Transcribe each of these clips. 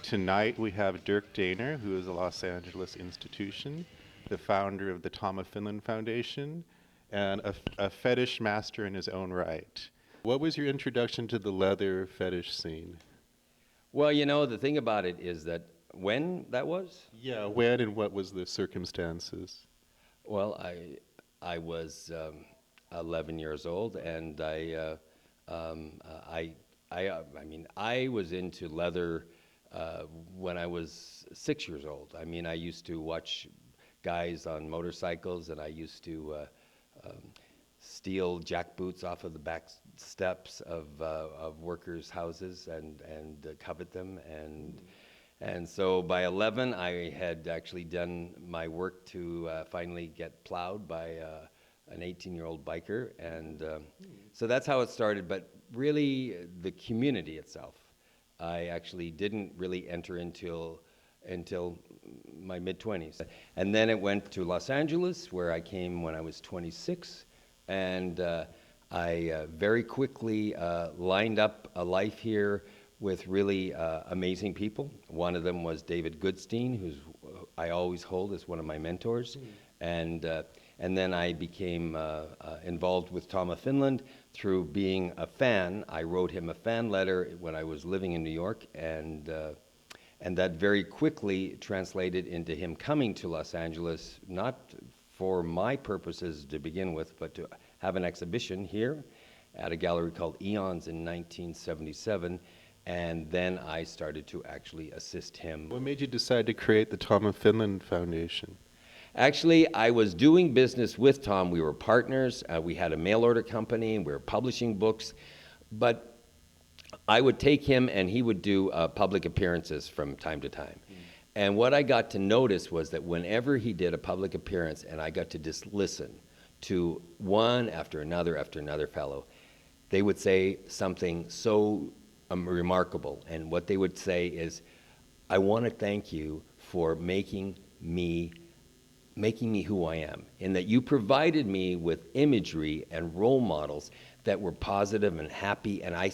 Tonight we have Durk Dehner, who is a Los Angeles institution, the founder of the Tom of Finland Foundation, and a fetish master in his own right. What was your introduction to the leather fetish scene? Well, you know, the thing about it is that when that was? Yeah, when and what was the circumstances? Well, I was 11 years old, and I was into leather when I was 6 years old. I mean, I used to watch guys on motorcycles, and I used to steal jackboots off of the back steps of workers' houses and covet them. And so by 11, I had actually done my work to finally get plowed by an 18-year-old biker. And so that's how it started. But really, the community itself, I actually didn't really enter until my mid-20s. And then it went to Los Angeles, where I came when I was 26. And I very quickly lined up a life here with really amazing people. One of them was David Goodstein, who's I always hold as one of my mentors. And then I became involved with Tom of Finland through being a fan. I wrote him a fan letter when I was living in New York, and that very quickly translated into him coming to Los Angeles, not for my purposes to begin with, but to have an exhibition here at a gallery called Eons in 1977. And then I started to actually assist him. What made you decide to create the Tom of Finland Foundation? Actually, I was doing business with Tom. We were partners. We had a mail order company, and we were publishing books. But I would take him, and he would do public appearances from time to time. And what I got to notice was that whenever he did a public appearance, and I got to just listen to one after another fellow, they would say something so remarkable. And what they would say is, I want to thank you for making me who I am, in that you provided me with imagery and role models that were positive and happy, and I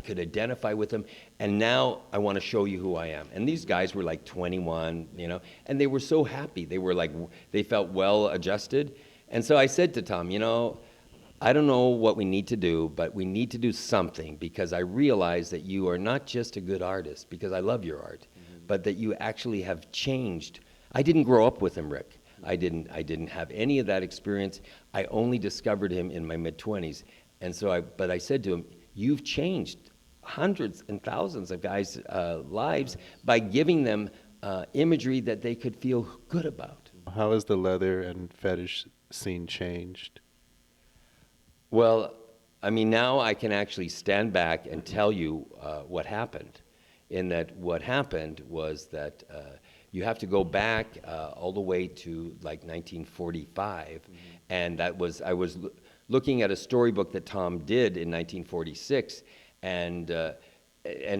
could identify with them, and now I want to show you who I am. And these guys were like 21, you know, and they were so happy. They were like, they felt well adjusted. And so I said to Tom, you know, I don't know what we need to do, but we need to do something, because I realize that you are not just a good artist, because I love your art, but that you actually have changed. I didn't grow up with him, Rick. I didn't have any of that experience. I only discovered him in my mid-20s. And so but I said to him, you've changed hundreds and thousands of guys' lives by giving them imagery that they could feel good about. How has the leather and fetish scene changed? Well, I mean, now I can actually stand back and tell you what happened. In that what happened was that you have to go back all the way to like 1945. And I was looking at a storybook that Tom did in 1946, and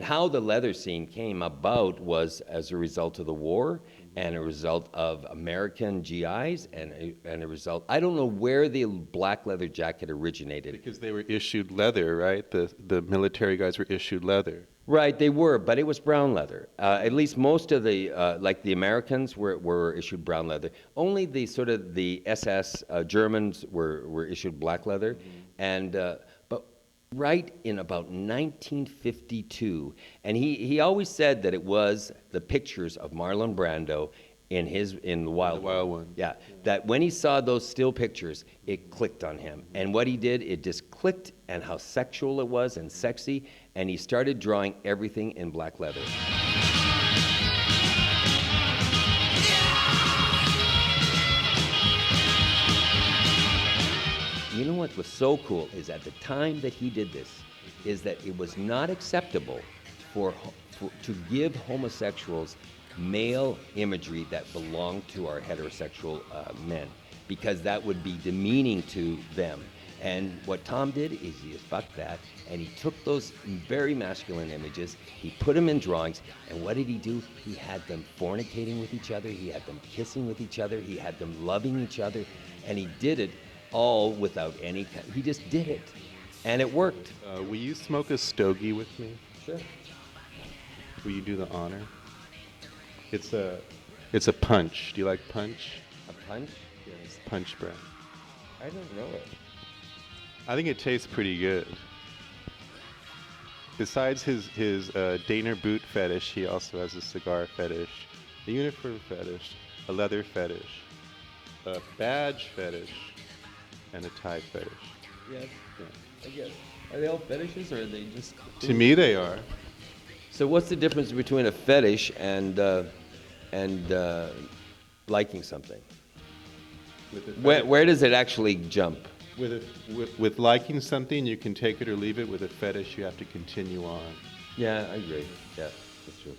how the leather scene came about was as a result of the war, and a result of American GIs, and a result, I don't know where the black leather jacket originated. Because they were issued leather, right? The military guys were issued leather. Right, they were, but it was brown leather. At least most of the, like the Americans were issued brown leather. Only the sort of the SS Germans were issued black leather. And but right in about 1952, and he always said that it was the pictures of Marlon Brando in the Wild One. Yeah, that when he saw those still pictures, it clicked on him. And what he did, it just clicked, and how sexual it was and sexy, and he started drawing everything in black leather. You know what was so cool is at the time that he did this, is that it was not acceptable to give homosexuals male imagery that belonged to our heterosexual men, because that would be demeaning to them. And what Tom did is he fucked that, and he took those very masculine images, he put them in drawings, and what did he do? He had them fornicating with each other, he had them kissing with each other, he had them loving each other, and he did it all without any, he just did it, and it worked. Will you smoke a stogie with me? Sure. Will you do the honor? It's a punch. Do you like punch? A punch? Yes. Punch brand. I don't know it. I think it tastes pretty good. Besides his Dehner boot fetish, he also has a cigar fetish, a uniform fetish, a leather fetish, a badge fetish, and a tie fetish. Yes, Yeah. I guess. Are they all fetishes, or are they just? To me, they are. So what's the difference between a fetish and liking something? With a Where does it actually jump? with liking something, you can take it or leave it. With a fetish, you have to continue on. Yeah, I agree. Yeah, that's true.